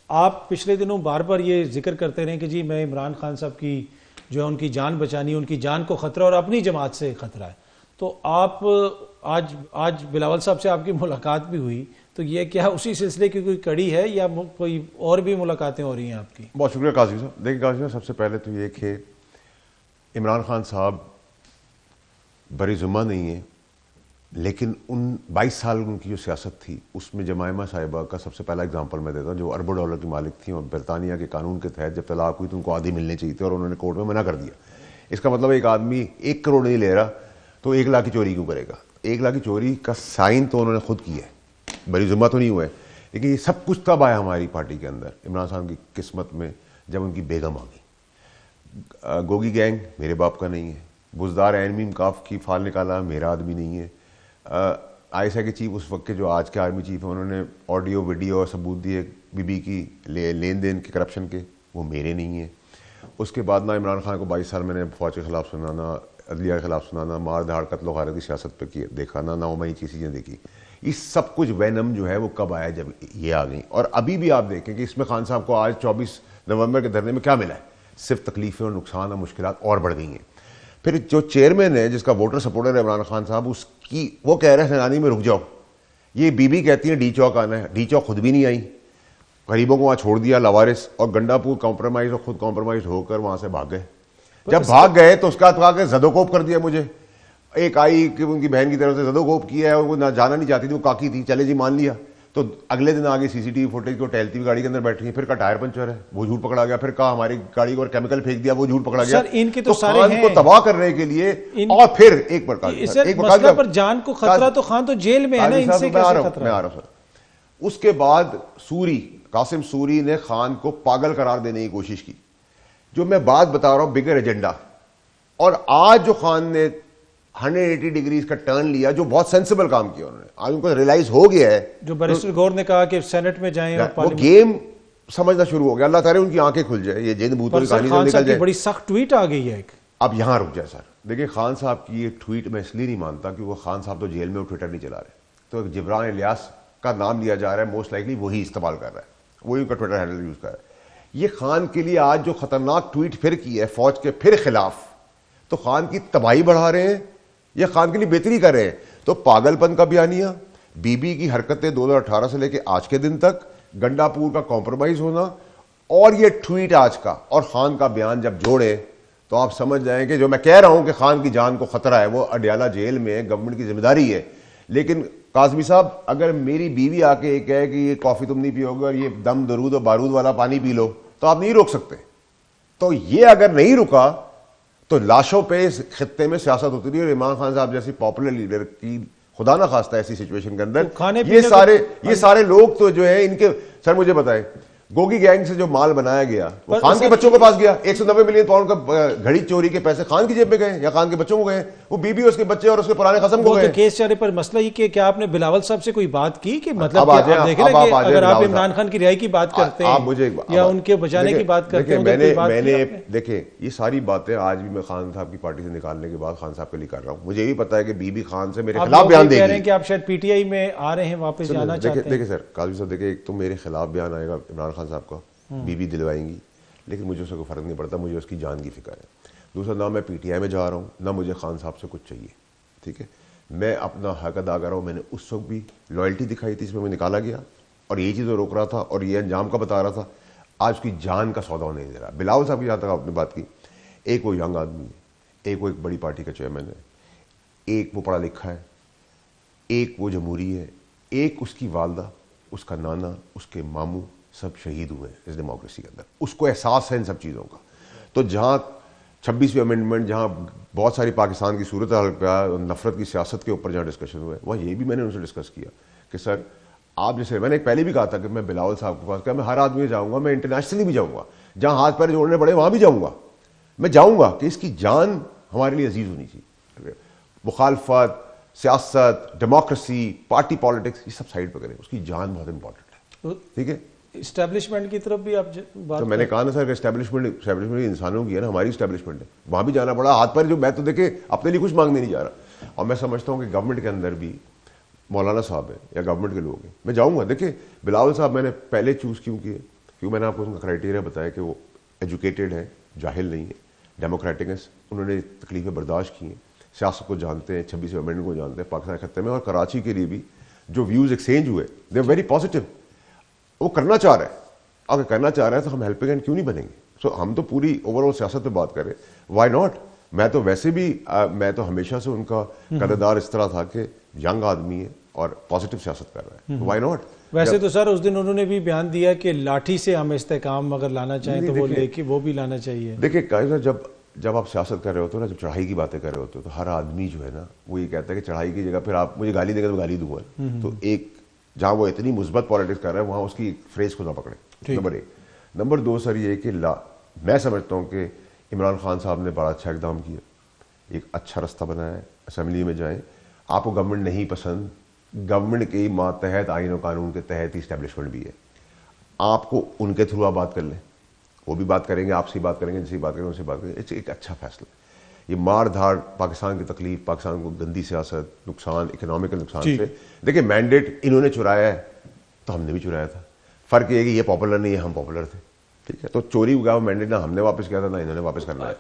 आप पिछले दिनों बार बार ये जिक्र करते रहे कि जी मैं इमरान खान साहब की जो है उनकी जान बचानी, उनकी जान को खतरा और अपनी जमात से खतरा है। तो आप आज आज बिलावल साहब से आपकी मुलाकात भी हुई, तो ये क्या उसी सिलसिले की कोई कड़ी है या कोई और भी मुलाकातें हो रही हैं आपकी? बहुत शुक्रिया काजी साहब। देखिए काजी साहब, सबसे पहले तो ये कि इमरान खान साहब बरी जुम्मा नहीं है, लेकिन उन 22 साल उनकी जो सियासत थी उसमें जमायमा साहिबा का सबसे पहला एग्जांपल मैं देता हूँ, जो अरबों डॉलर की मालिक थी और बरतानिया के कानून के तहत जब तलाक हुई तो उनको आधी मिलने चाहिए थी और उन्होंने कोर्ट में मना कर दिया। इसका मतलब एक आदमी 1 करोड़ नहीं ले रहा तो 1 लाख की चोरी क्यों करेगा? 1 लाख की चोरी का साइन तो उन्होंने खुद किया है, बरी जुम्मा तो नहीं हुआ है। लेकिन ये सब कुछ तब आया हमारी पार्टी के अंदर इमरान खान की किस्मत में जब उनकी बेगम आ गई। गोगी गैंग मेरे बाप का नहीं है, बुजदार एनमीम काफ की फाल निकाला मेरा आदमी नहीं है। ISI के चीफ उस वक्त के जो आज के आर्मी चीफ हैं उन्होंने ऑडियो वीडियो और सबूत दिए बीबी की लेन देन के करप्शन के, वो मेरे नहीं है। उसके बाद ना इमरान खान को 22 साल मैंने फौज के खिलाफ सुनाना, अदलिया के खिलाफ सुनाना, मार धाड़ कत्ल गारत की सियासत पर किया देखा ना, नाउमाई की चीज़ें देखी। ये सब कुछ वैनम जो है वो कब आया? जब ये आ गई। और अभी भी आप देखें कि इसमें खान साहब को आज 24 नवंबर के धरने में क्या मिला है? सिर्फ तकलीफें और नुकसान और मुश्किलात और बढ़ गई हैं। फिर जो चेयरमैन है जिसका वोटर सपोर्टर है इमरान खान साहब, उसकी वो कह रहे हैं सेनानी में रुक जाओ। ये बीबी कहती है डी चौक आना है, डी चौक खुद भी नहीं आई, गरीबों को वहां छोड़ दिया लावारिस, और गंडापुर कॉम्प्रोमाइज और खुद कॉम्प्रोमाइज होकर वहां से भाग गए। जब भाग गए तो उसका तो जदोकोप कर दिया मुझे। एक आई कि उनकी बहन की तरफ से जदोकोप किया है और वो ना जाना नहीं चाहती थी, वो काकी थी, चले जी मान लिया। तो अगले दिन आगे CCTV फुटेज को टहलती हुई गाड़ी के अंदर बैठी है, फिर का टायर पंचर है, वो झूठ पकड़ा गया। फिर कहा हमारी गाड़ी को केमिकल फेंक दिया, वो झूठ पकड़ा गया। सर इनके तो सारे खान हैं को तबाह करने के लिए और फिर एक मसला पर जान को खतरा तो खान तो जेल में है ना, इनसे कैसे खतरा? मैं आ रहा हूं सर। उसके बाद कासिम सूरी ने खान को पागल करार देने की कोशिश की, जो मैं बात बता रहा हूं बिगर एजेंडा। और आज जो खान ने 180 डिग्रीज का टर्न लिया, जो बहुत सेंसिबल काम किया उन्होंने, आज उनको रियलाइज हो गया है। जो बैरिस्टर गौर ने कहा कि सेनेट में जाएं और वो गेम समझना शुरू हो गया। अल्लाह ताला उनकी आंखें खुल जाए, ये जिंद भूतों की कहानी से निकल जाए। बड़ी सख्त ट्वीट आ गई है एक। अब यहां रुक जाए सर। देखिए खान साहब की ये ट्वीट मैं इसलिए नहीं मानता कि वो खान साहब तो जेल में ट्विटर नहीं चला रहे, तो जिब्रान इलियास का नाम लिया जा रहा है, मोस्ट लाइकली वही इस्तेमाल कर रहा है, वही उनका ट्विटर हैंडल यूज कर रहा है। ये खान के लिए आज जो खतरनाक ट्वीट फिर की है फौज के फिर खिलाफ, तो खान की तबाही बढ़ा रहे हैं या खान के लिए बेहतरी कर रहे हैं? तो पागलपन का बयानिया, बीबी की हरकतें 2018 से लेकर आज के दिन तक, गंडापुर का कॉम्प्रोमाइज होना और ये ट्वीट आज का और खान का बयान जब जोड़े तो आप समझ जाएं कि जो मैं कह रहा हूं कि खान की जान को खतरा है, वो अडयाला जेल में है, गवर्नमेंट की जिम्मेदारी है। लेकिन काजमी साहब, अगर मेरी बीवी आके कहे कि ये कॉफी तुम नहीं पियोगे और ये दम दरूद और बारूद वाला पानी पी लो, तो आप नहीं रोक सकते। तो ये अगर नहीं रुका तो लाशों पे इस खित्ते में सियासत होती रही। और इमरान खान साहब जैसी पॉपुलर लीडर की खुदा ना खास्ता ऐसी सिचुएशन के अंदर ये सारे लोग तो जो है इनके, सर मुझे बताए गोगी गैंग से जो माल बनाया गया वो खान के बच्चों के पास गया। 190 मिलियन पाउंड का घड़ी चोरी के पैसे खान की जेब में गए या खान के बच्चों को गए? वो बीबी उसके बच्चे और उसके पुराने खत्म हो गए। केस चारे पर मसला ये कि क्या आपने बिलावल साहब से कोई बात की कि मतलब अगर आप इमरान खान की रिहाई की बात करते हैं मुझे या उनके बचाने की बात करते हैं? मैंने देखे ये सारी बातें आज भी मैं खान साहब की पार्टी से निकालने के बाद खान साहब के लिए कर रहा हूँ। मुझे भी पता है कि बीबी खान से मेरे खिलाफ बयान देगी। कह रहे हैं कि आप शायद PTI में आ रहे हैं, वापस जाना चाहते हैं। देखिए सर काजमी साहब, देखिए एक तो मेरे खिलाफ बयान आएगा इमरान खान साहब का, बीबी दिलवाएंगी, लेकिन मुझे उससे कोई फर्क नहीं पड़ता, मुझे उसकी जान की फिक्र है। दूसरा, ना मैं PTI में जा रहा हूँ ना मुझे खान साहब से कुछ चाहिए, ठीक है। मैं अपना हक अदा कर रहा हूँ। मैंने उस वक्त भी लॉयल्टी दिखाई थी, इसमें मैं निकाला गया और यही चीज़ रोक रहा था और ये अंजाम का बता रहा था। आज उसकी जान का सौदा नहीं दे रहा। बिलावल साहब की जहाँ तक आपने बात की, एक वो यंग आदमी है, एक वो एक बड़ी पार्टी का चेयरमैन है, एक वो पढ़ा लिखा है, एक वो जमहूरी है, एक उसकी वालदा, उसका नाना, उसके मामू सब शहीद हुए इस डेमोक्रेसी के अंदर। उसको एहसास है इन सब चीज़ों का। तो जहाँ 26वीं अमेंडमेंट, जहाँ बहुत सारी पाकिस्तान की सूरत हाल का नफरत की सियासत के ऊपर जहाँ डिस्कशन हुए, वहाँ ये भी मैंने उनसे डिस्कस किया कि सर आप जैसे, मैंने पहले भी कहा था कि मैं बिलावल साहब के पास क्या, मैं हर आदमी जाऊँगा, मैं इंटरनेशनली भी जाऊँगा, जहाँ हाथ पैर जोड़ने पड़े वहाँ भी जाऊँगा। मैं जाऊँगा कि इसकी जान हमारे लिए अजीज होनी चाहिए। मुखालफत, सियासत, डेमोक्रेसी, पार्टी पॉलिटिक्स, ये सब साइड पर करें, उसकी जान बहुत इंपॉर्टेंट है, ठीक है। इस्टेब्लिशमेंट की तरफ भी आप बात तो मैंने कहा ना सर, इस्टेब्लिशमेंट इंसानों की है ना, हमारी इस्टेब्लिशमेंट है, वहां भी जाना पड़ा हाथ पर। जो मैं तो देखे अपने लिए कुछ मांगने नहीं जा रहा। और मैं समझता हूँ कि गवर्नमेंट के अंदर भी मौलाना साहब है या गवर्नमेंट के लोग हैं, मैं जाऊँगा। देखिए बिलावल साहब मैंने पहले चूज़ क्यों किए, क्योंकि मैंने आपको उनका क्राइटेरिया बताया कि वो एजुकेटेड है, जाहिल नहीं है, डेमोक्रेटिक है, उन्होंने तकलीफें बर्दाश्त की हैं, सियासत को जानते हैं, 26वें अमेंडमेंट को जानते हैं, पाकिस्तान खत्ते में और कराची के लिए भी जो व्यूज़ एक्सचेंज हुए दे आर वेरी पॉजिटिव। वो करना चाह रहा है, अगर करना चाह रहा है तो हम हेल्पिंग हैंड क्यों नहीं बनेंगे? सो हम तो पूरी ओवरऑल सियासत पे बात करें, वाई नॉट? मैं तो वैसे भी मैं तो हमेशा से उनका कदरदार इस तरह था कि यंग आदमी है और पॉजिटिव सियासत कर रहा है, वाई नॉट? वैसे तो सर उस दिन उन्होंने भी बयान दिया कि लाठी से हम इस्तेकाम अगर लाना चाहें तो वो लेके वो भी लाना चाहिए। देखिए कायदा, जब आप सियासत कर रहे होते हो ना, जब चढ़ाई की बातें कर रहे होते हो तो हर आदमी जो है ना वो ये कहता है कि चढ़ाई की जगह फिर आप मुझे गाली देंगे तो गाली दूंगा। तो एक जहां वो इतनी मुस्बत पॉलिटिक्स कर रहा है वहां उसकी फ्रेज को ना पकड़े, नंबर एक। नंबर दो सर ये कि मैं समझता हूँ कि इमरान खान साहब ने बड़ा अच्छा इकदाम किया, एक अच्छा रास्ता बनाया है, असम्बली में जाएं। आपको गवर्नमेंट नहीं पसंद, गवर्नमेंट के मातहत आइन और कानून के तहत ही इस्टेब्लिशमेंट भी है, आपको उनके थ्रू आप बात कर लें, वो भी बात करेंगे, आपसे बात करेंगे, जिनसे बात करेंगे उनसे बात करेंगे। एक अच्छा फैसला। ये मार धाड़, पाकिस्तान की तकलीफ, पाकिस्तान को गंदी सियासत, नुकसान, इकोनॉमिकल नुकसान से, देखिए मैंडेट इन्होंने चुराया है तो हमने भी चुराया था। फर्क ये है कि ये पॉपुलर नहीं है, हम पॉपुलर थे, ठीक है? तो चोरी हुआ मैंडेट ना हमने वापस किया था ना इन्होंने वापस करना है।